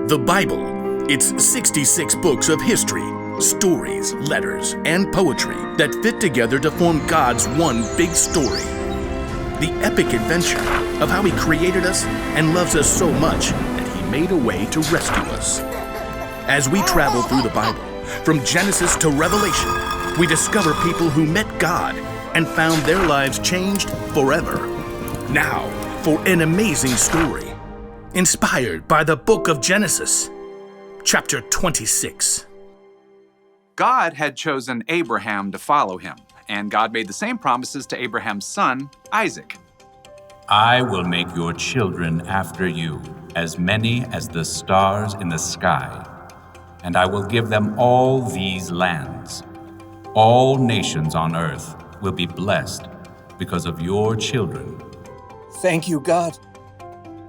The Bible. It's 66 books of history, stories, letters, and poetry that fit together to form God's one big story. The epic adventure of how He created us and loves us so much that He made a way to rescue us. As we travel through the Bible, from Genesis to Revelation, we discover people who met God and found their lives changed forever. Now, for an amazing story, inspired by the book of Genesis, chapter 26. God had chosen Abraham to follow him, and God made the same promises to Abraham's son, Isaac. I will make your children after you, as many as the stars in the sky, and I will give them all these lands. All nations on earth will be blessed because of your children. Thank you, God.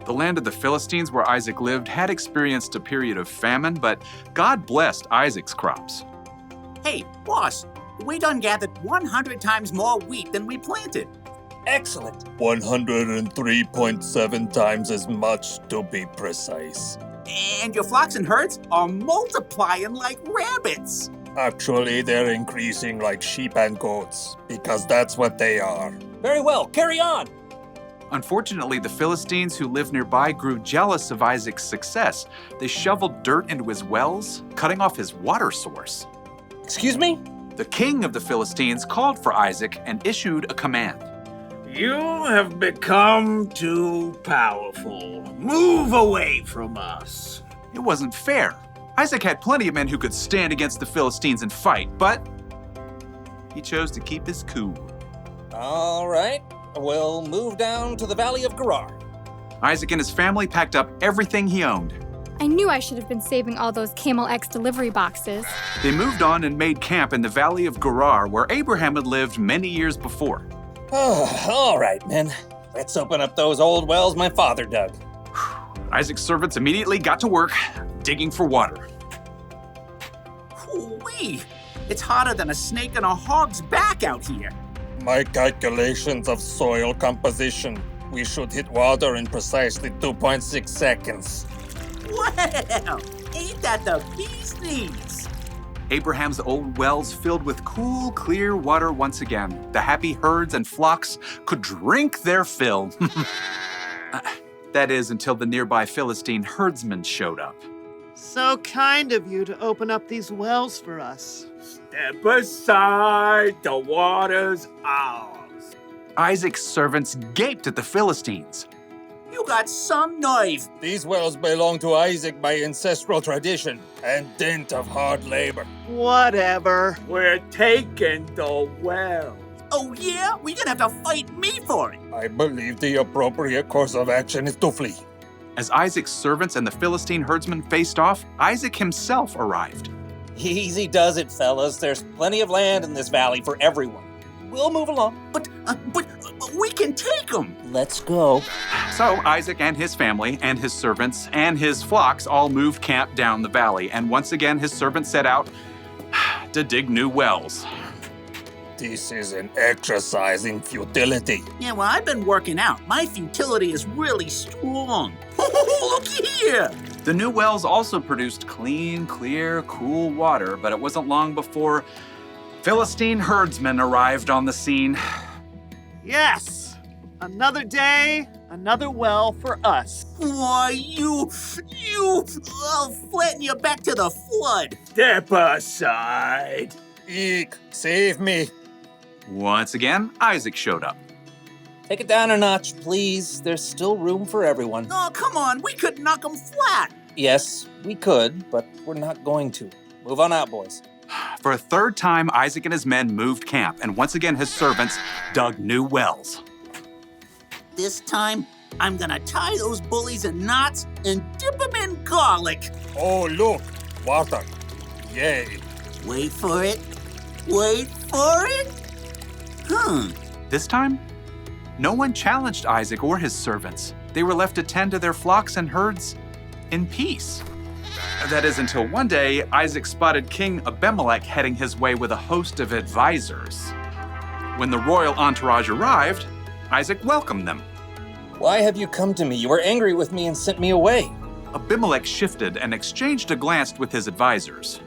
The land of the Philistines where Isaac lived had experienced a period of famine, but God blessed Isaac's crops. Hey, boss, we done gathered 100 times more wheat than we planted. Excellent. 103.7 times as much to be precise. And your flocks and herds are multiplying like rabbits. Actually, they're increasing like sheep and goats, because that's what they are. Very well, carry on. Unfortunately, the Philistines who lived nearby grew jealous of Isaac's success. They shoveled dirt into his wells, cutting off his water source. Excuse me? The king of the Philistines called for Isaac and issued a command. You have become too powerful. Move away from us. It wasn't fair. Isaac had plenty of men who could stand against the Philistines and fight, but he chose to keep his cool. All right, we'll move down to the Valley of Gerar. Isaac and his family packed up everything he owned. I knew I should have been saving all those Camel X delivery boxes. They moved on and made camp in the Valley of Gerar, where Abraham had lived many years before. All right, men. Let's open up those old wells my father dug. Isaac's servants immediately got to work, digging for water. Whoo-wee! It's hotter than a snake in a hog's back out here. My calculations of soil composition. We should hit water in precisely 2.6 seconds. Well, ain't that the bee's knees? Abraham's old wells filled with cool, clear water once again. The happy herds and flocks could drink their fill. That is, until the nearby Philistine herdsmen showed up. So kind of you to open up these wells for us. Step aside, the water's ours. Isaac's servants gaped at the Philistines. You got some nerve. These wells belong to Isaac by ancestral tradition and dint of hard labor. Whatever. We're taking the well. Oh yeah? We're gonna have to fight me for it. I believe the appropriate course of action is to flee. As Isaac's servants and the Philistine herdsmen faced off, Isaac himself arrived. Easy does it, fellas. There's plenty of land in this valley for everyone. We'll move along. But we can take them. Let's go. So Isaac and his family and his servants and his flocks all moved camp down the valley, and once again his servants set out to dig new wells. This is an exercise in futility. Yeah, well, I've been working out. My futility is really strong. Look here. The new wells also produced clean, clear, cool water, but it wasn't long before Philistine herdsmen arrived on the scene. Yes. Another day, another well for us. Why, I'll flatten you back to the flood. Step aside. Eek, save me. Once again, Isaac showed up. Take it down a notch, please. There's still room for everyone. Oh, come on. We could knock them flat. Yes, we could, but we're not going to. Move on out, boys. For a third time, Isaac and his men moved camp, and once again his servants dug new wells. This time, I'm gonna tie those bullies in knots and dip them in garlic. Oh, look, water. Yay. Wait for it. Wait for it. This time, no one challenged Isaac or his servants. They were left to tend to their flocks and herds in peace. That is, until one day, Isaac spotted King Abimelech heading his way with a host of advisors. When the royal entourage arrived, Isaac welcomed them. Why have you come to me? You were angry with me and sent me away. Abimelech shifted and exchanged a glance with his advisors.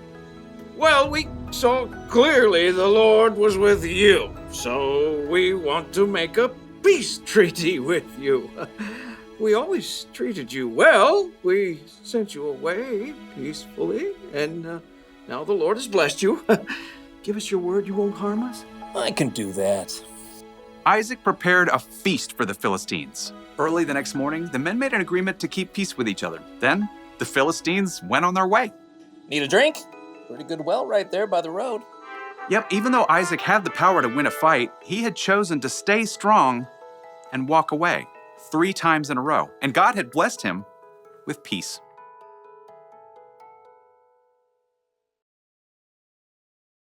Well, we saw clearly the Lord was with you, so we want to make a peace treaty with you. We always treated you well. We sent you away peacefully, and now the Lord has blessed you. Give us your word you won't harm us. I can do that. Isaac prepared a feast for the Philistines. Early the next morning, the men made an agreement to keep peace with each other. Then, the Philistines went on their way. Need a drink? Pretty good well right there by the road. Yep, even though Isaac had the power to win a fight, he had chosen to stay strong and walk away 3 times in a row. And God had blessed him with peace.